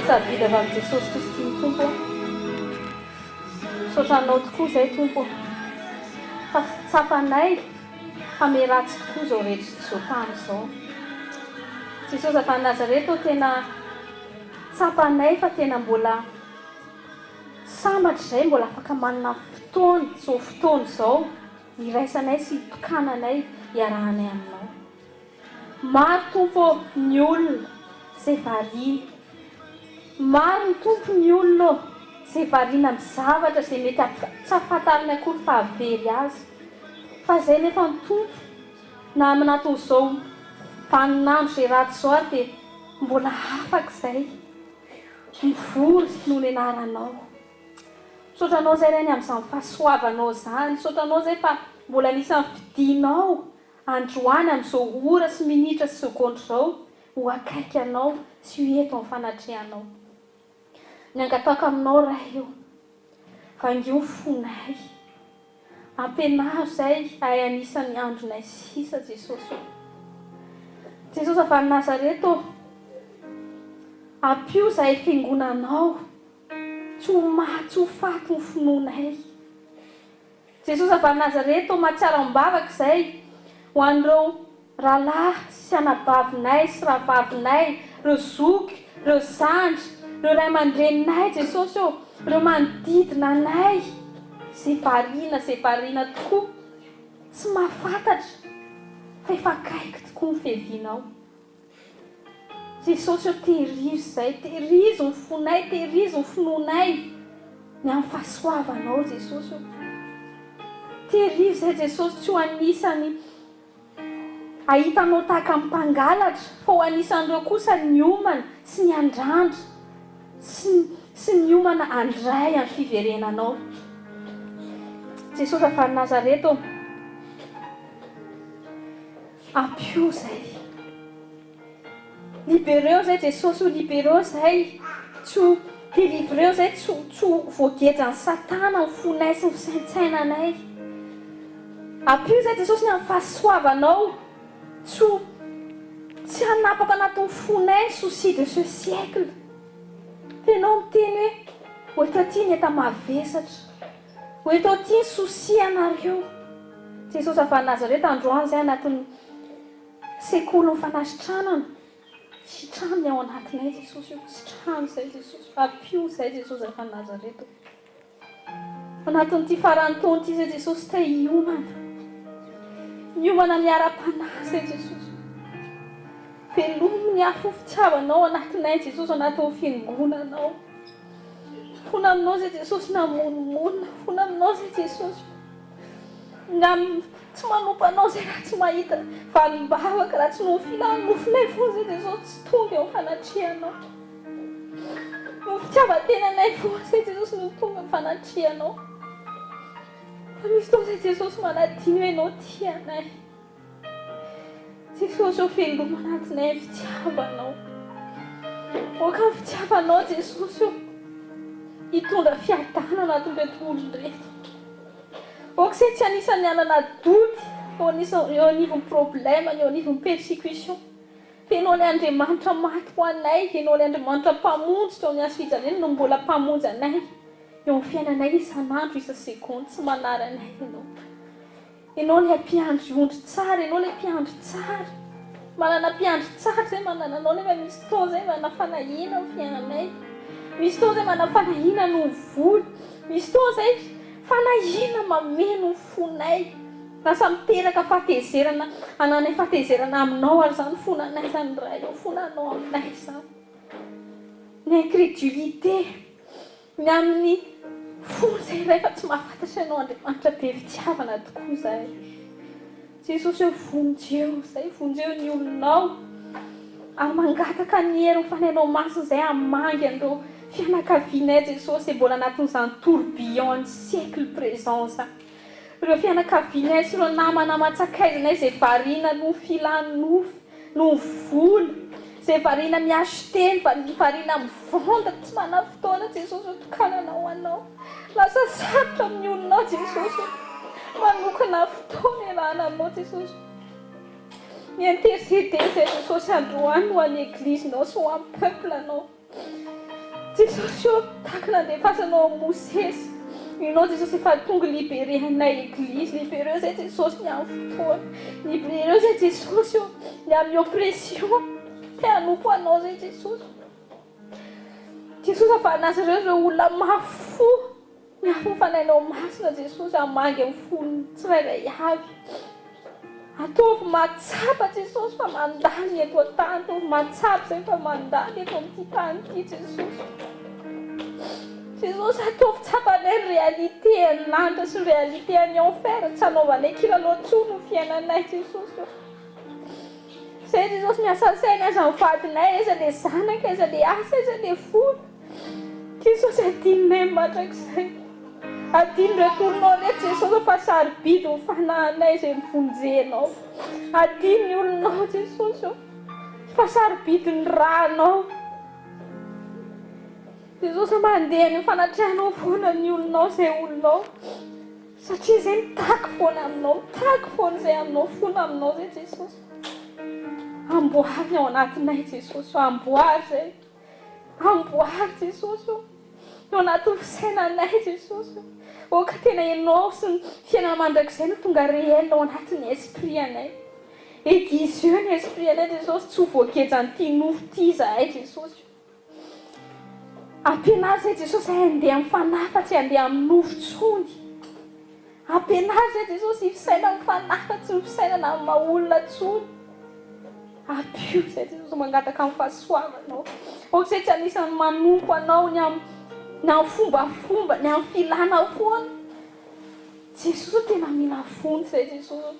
Savidy avy amin'i Jesosy Kristy ny tompo sotranao tokoa izay tompo fa tsapanay hame ratsy tokoa izao rehetra izao tany izao Jesosy avy any Nazareta tena tsapanay fa tena mbola sambatra izay mbola afaka manana fotoana izao fotoana izao iraisanay sy tokananay iarahanay aminao maro tompo ny olona izay variana maro ny tompo ny olona izay variana amin'ny zavatra izay mety tsy ahafantariny akory fa avery azy fa izay nefa ny tompo na aminaton'izao vaninandro izay ratsy izao ary dia mbola afaka izay mivory noho ny anaranao sotranao izay reny amin'izany fahasoavanao izany sotranao izay fa mbola anisan'ny fidinao androany amin'izao ora sy minitra sy sekondra izao ho akaiky anao sy ho eto amin'ny fanatrehanao ny angataka aminao raha io vangio fonay ampianaro izay ay anisan'ny andronay sisa Jesosy Jesosy avy any Nazareta ampio izay fiangonanao tsy ho maty ho faty ny finoanay Jesosy avy any Nazareta mahatsiaram-bavaka izay ho an'ireo rahalahy sy anabavinay sy rahavavinay ireo zoky ireo zandry ireo ray aman-dreninay Jesosy ireo manodidina anay izay variana tokoa tsy mahafantatra fa efa kaiky tokoa ny fiavianao. Jesosy eo tehirizo izay, tehirizo ny fonay, tehirizo ny finoanay ny amin'ny fahasoavanao Jesosy eo. Tehirizo izay Jesosy tsy ho anisany ahitanao tahaka amin'ny mpangalatra, fa ho anisan'ireo kosa ny omana sy ny andrandra sy ny omana andray amin'ny fiverenanao. Jesosy avy Nazareto, ampio izay. Libereo izay Jesosy ho libereo izay, tsy ho délivreo izay, tsy ho voagejan'ny Satana ny fonay sy ny fisaintsainanay. Ampio izay Jesosy ny amin'ny fahasoavanao, tsy hanapaka anatin'ny fonay souci de ce siècle. Tenao miteny hoe eto aty ny eta mavesatra, eto aty ny souci anareo. Jesosy avy Nazareto androany izay anatin'ny sekoly ny fanasitranana. Sitrany ao anatinay Jesosy io, sitrany izay Jesosy, ampio izay Jesosy avy Nazareto. Anatin'ity farany taona ity izay Jesosy te hiomana. Hiomana miara-panahy izay Jesosy. Velominy afo fitiavanao anatinay Jesosy, anatin'ny fiangonanao. Fona aminao izay Jesosy namonomonina, fona aminao izay Jesosy. Tsy manompa anao izay raha tsy mahita valim-bavaka, raha tsy nofina nofinay foana izay Jesosy, tsy tonga eo fanatrianao. Ny fitiavan-tenanay foana izay Jesosy no tonga ny fanatrianao. Fa misy fotoana izay Jesosy manadiny hoe ianao tianay. Jesosy eo veloma anatinay ny fitiavanao. Oka ny fitiavanao Jesosy eo hitondra fiadana anatin'ireo tontolo rehetra. Oka izay tsy anisany anana dody eo anivon'ny problème, eo anivon'ny persécution. Fa ianao ilay Andriamanitra maty ho anay, ianao ilay Andriamanitra mpamonjy teo amin'ny hazo fijaliana no mbola mpamonjy anay eo amin'ny fiainanay isan'andro isa-sekondy, tsy manaranay ianao. Ianao ilay mpiandry ondry tsara, ianao ilay mpiandry tsara. Manana mpiandry tsara izay manana anao nefa misy fotoana izay manana fanahina amin'ny fiainanay. Misy fotoana izay manana fanahina no voly. Misy fotoana izay fanahina mameno ny fonay. Lasa miteraka fahatezerana, ananay fahatezerana aminao ary izany fonanay izany iray eo, fonanao aminay izany. Ny incrédulité, ny amin'ny fony izay rehefa tsy mahafantatra ianao Andriamanitra be fitiavana tokoa izay. Jesosy eo vonjeo izay, vonjeo ny olonao ary mangataka ny herin'ny fanainao masina izay hamangy an'ireo fianakavianay Jesosy mbola anatin'izany tourbillon ny siècle présent izany. Ireo fianakavianay sy ireo namana matsakaizanay izay variana no filany nofy, no vola, izay variana miachete, variana mivonda, tsy manana fotoana Jesosy otokananao anao. Lasa sarotra amin'ny olonao Jesosy, manokana fotoana iarahana aminao Jesosy. Ny intercéder izay Jesosy androany ho an'ny églisenao sy ho amin'ny peuple-anao. Jesosy io tahaka nandefasanao Mosesy. Ianao Jesosy efa tonga libéré anay église, libéré izay Jesosy ny amin'ny fotoana. Libéré izay Jesosy io ny amin'ny oppression. Te hanompo anao izay Jesosy. Jesosy avy Nazareto ireo olona mafo. Ny afo fanainao masina Jesosy hamangy amin'ny foniny tsirairay avy. Ataovy matsapa Jesosy fa mandany eto an-tany, ataovy matsapa izay fa mandany eto amin'ity tany ity Jesosy. Jesosy ataovy tsapanay ny réalité ny lanitra sy ny réalité ny enfer, tsy hanaovanay kilalao-tsoa no fiainanay Jesosy. Izay Jesosy miasa saina aza ny vadinay, aiza ilay zanaka, aiza ilay asa, aiza ilay fony. Jesosy adininay mandrakizay. Adino retournao rehetra Jesosy fa sarobidy ny fanahinay izay mivonjenao. Adino ny olonao Jesosy fa sarobidy ny ranao. Jesosy mandeha ny fanatrianao foana ny olonao izay olonao. Satria izay mitaky foana aminao, mitaky foana izay aminao, foana aminao izay Jesosy. Amboary ao anatinay Jesosy, amboary izay. Amboary Jesosy ao anatin'ny fisainanay Jesosy. Oka tena ianao sy ny fiainana mandrakizay no tonga réel ao anatin'ny esprit anay. Aiguiseo ny esprit anay Jesosy, tsy ho voagejan'ity nofo ity izahay Jesosy. Ampianazy izay Jesosy handeha amin'ny fanahy fa tsy handeha amin'ny nofo tsony. ampianazy zay Jesosy fisaina mifanahy tsy mifisainana amin'ny maha-olona tsony. Ampio zay Jesosy mangataka amin'ny fahasoavanao. Ohatr'izay tsy anisany manompo anao ny amin'ny fombafomba, ny amin'ny filana foana. Jesosy tena mila fony zay Jesosy.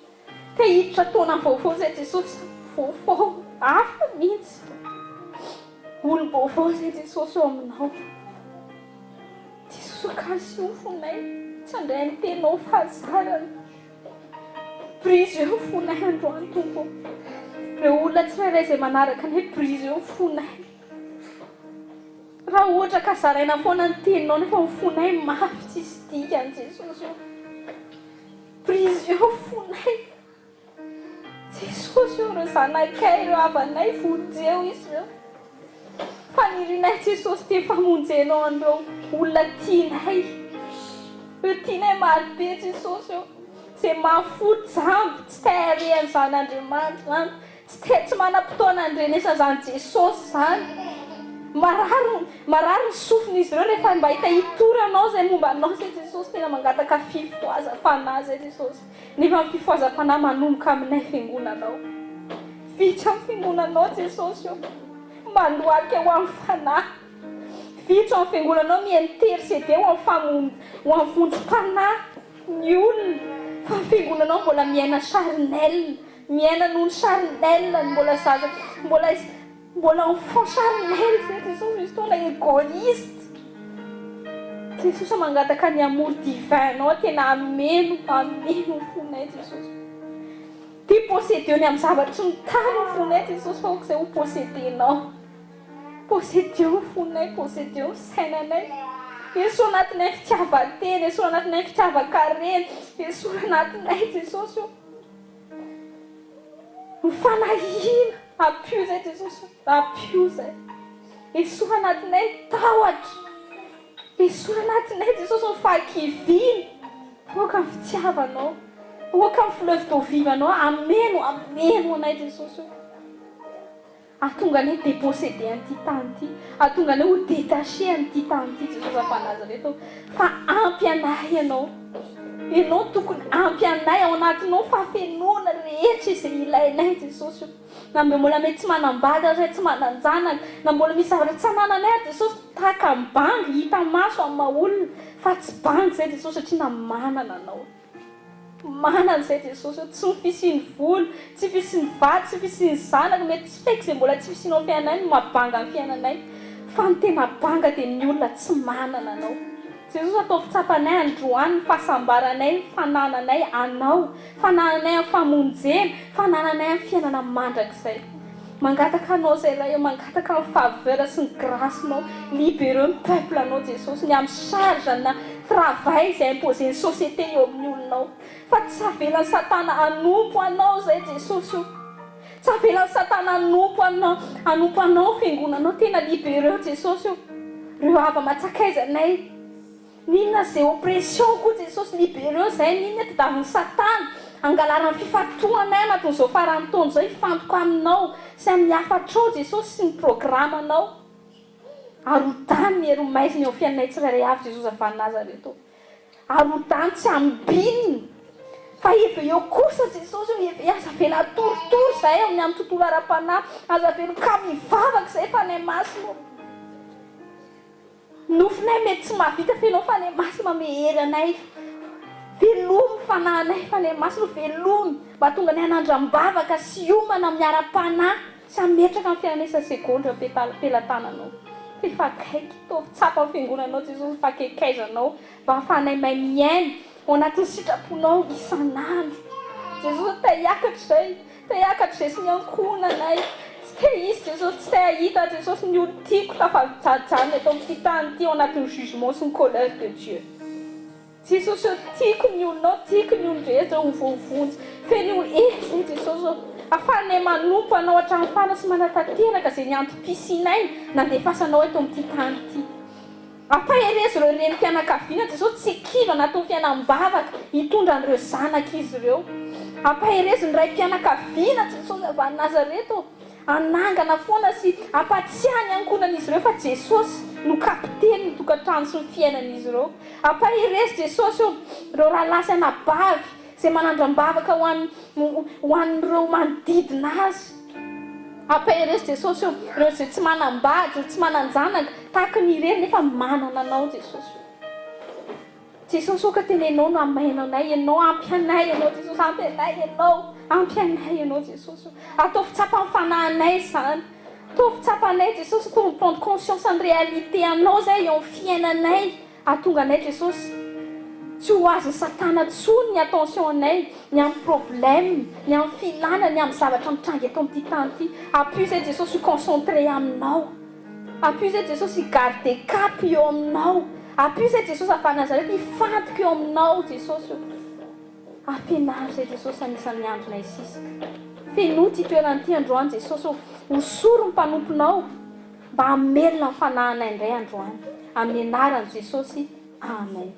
Te hiditra taona vaovao zay Jesosy. Vaovao hafa mihitsy. Olo-baovao zay Jesosy eo aminao. Jesosy akasy io fonay. Tsy andray ny tenao fahazarana. Prizy eo fonay androany tompo. Ireo olona tsirairay izay manaraka ny prizy eo fonay. Raha ohatra ka zaraina foana ny teninao nefa ny fonay mafy tsisy dikany Jesosy eo. Prizy eo fonay. Jesosy eo ireo zanakay, ireo havanay vonjeo izy ireo. Fanirinay Jesosy te famonjenao an'ireo olona tianay. Ireo tianay marobe Jesosy eo. Izay mahafoty jamby tsy te harihan'ny zan'Andriamanitra zany. Tsy manam-potoana andrenesana zany Jesosy zany. Marary ny sofin'izy ireo rehefa mba hita hitoranao izay momba anao zay Jesosy tena mangataka fifoazam-panahy zay Jesosy. Nefa ny fifoazam-panahy manomboka aminay fiangonanao. Vitsy amin'ny fiangonanao Jesosy io. Mandoaka ho amin'ny fanahy. Vitsy amin'ny fiangonanao mi-intercede ho amin'ny vonjim-panahy ny olona. Fa ny fiangonanao mbola miaina charnel. Miaina noho ny charnel mbola zaza. Mbola enfant charnel zay Jesosy misy fotoana égoïste. Jesosy mangataka ny amour divin anao tena ameno fonay Jesosy. Ty possédeo ny amin'ny zavatry ny tany fonay Jesosy fa izay ho possédenao. Possédeo fonay, possédeo sainanay. Yesu anatinay fitiavan-tena, Yesu anatinay fitiavan-karena, Yesu anatinay Jesosy io. Mifanahina. Ampio zay Jesosy. Ampio zay. Yesu anatinay tahotra. Yesu anatinay Jesosy mifankivina. Oka ny fitiavanao. Oka ny fleuve d'eau vive anao. Ameno anay Jesosy io. Atonga anay dépossédé an'ity tany ity. Atonga anay ho détaché an'ity tany ity Jesosy afa Nazareto. Fa ampy anay ianao. Ianao tokony ampy anay ao anatinao fahafenoana rehetra izay ilainay Jesosy io. Na mbola mety tsy manambady ary tsy mananjanaka. Na mbola misy zavatra tsy anananay Jesosy tahaka ny bangy hita maso amin'ny maha-olona. Fa tsy bangy zay Jesosy satria na manana anao. Manana zay Jesosy tsy fisiany volo, tsy fisiany vaty, tsy fisiany zanaka, mety tsy faiky izay mbola tsy fisinao fiainanay no mabanga ny fiainanay. Fa ny tena banga dia ny olona tsy manana anao. Jesosy atao fitsapanay androany ny fahasambaranay, ny fanananay anao, fanananay amin'ny famonjena, fanananay amin'ny fiainana mandrakizay. Mangataka anao zay raha eo, mangataka ny faveur sy ny grâce-nao, libéreux ny peuple anao Jesosy, ny amin'ny charge na travail izay imposé ny société eo amin'ny olonao. Fa tsy avelan'ny Satana hanompo anao zay Jesosy io. Tsy avelan'ny Satana hanompo anao fiangonanao tena libéreux Jesosy io. Ireo hava-matsakaizanay. Ninona zay oppression koa Jesosy libéreux zay, ninona tadiavin'ny Satana. Angalarany fifatoanay anatin'izao zao farany taona zao hifantoka aminao sy amin'ny hafatrao Jesosy sy ny programanao. Arodany ny hery-maizina eo fiainanay tsirairay avy Jesosy afa Nazareto. Arodany tsy ambininy. Fa efa eo kosa Jesosy io aza vela torotoro zay amin'ny tontolo ara-panahy. Aza vela ka mivavaka zay fanay masina. Nofinay mety tsy mahavita fenao fanay masina mehery anay. Velomy fanahinay fanay masina velomy. Mba tonga ny hanandram-bavaka sy homana miara-panahy. Sy hametraka ny fiainanay sa segondra pelatananao. Fifakaiky, tovy tsapa ny fiangonanao Jesosy, fakekaizanao. Mba hafanay mahay miaina ao anatin'ny sitraponao isan'andro. Jesosy te hiakatra izay. Te hiakatra izay sy ny ankonanay. Tsy te hisy Jesosy, tsy te hahita Jesosy ny olo tiako tafajanjana eto amin'ity tany ity ao anatin'ny jugement sy ny colère de Dieu. Jesosy tiako ny olonao, tiako ny olon-drehetra ho voavonjy. Feno zay Jesosy afanay manompo anao hatramin'ny farany sy manatanteraka izay ny antom-pisinay nandefasanao eto amin'ity tany ity. Ampaherezy ireo renim-pianakaviana Jesosy tsy kiva natao fiainam-bavaka hitondra an'ireo zanaka izy ireo. Ampaherezy ny ray mpianakaviana Jesosy avy Nazareto. anangana foana sy ampatsiahany ankonan'izy ireo fa Jesosy no kapiteny ny tokantrano sy ny fiainan'izy ireo. Ampahirezy Jesosy ireo rahalahy sy anabavy izay manandram-bavaka ho an'ireo manodidina azy. Ampahirezy Jesosy ireo izay tsy manambady, tsy mananjanaka tahaka ny ireny nefa manana anao Jesosy. Jesosy oka tenenao no amainao anay, ianao ampy anay, ianao Jesosy ampy anay, ampy anay ianao Jesosy. Atao fitsapa amin'ny fanahinay izany. Atao fitsapa anay Jesosy, atao prendre conscience en réalité anao zay eo amin'ny fiainanay. Ahatonga anay Jesosy tsy ho azon'ny Satana tsony ny attention anay, ny amin'ny problème, ny amin'ny filana, ny amin'ny zavatra mitrangy eto amin'ity tany ity. Appuie zay Jesosy concentré aminao. Appuie zay Jesosy garder cap eo aminao. Appuie zay Jesosy avy Nazareta ifantoka eo aminao Jesosy. Ampianary zay Jesosy anisan'ny andronay sisika. Fenoa ty toerana ity androany Jesosy, hosoro ny mpanomponao mba hamelona ny fanahinay indray androany. Amin'ny anaran'i Jesosy. Amen.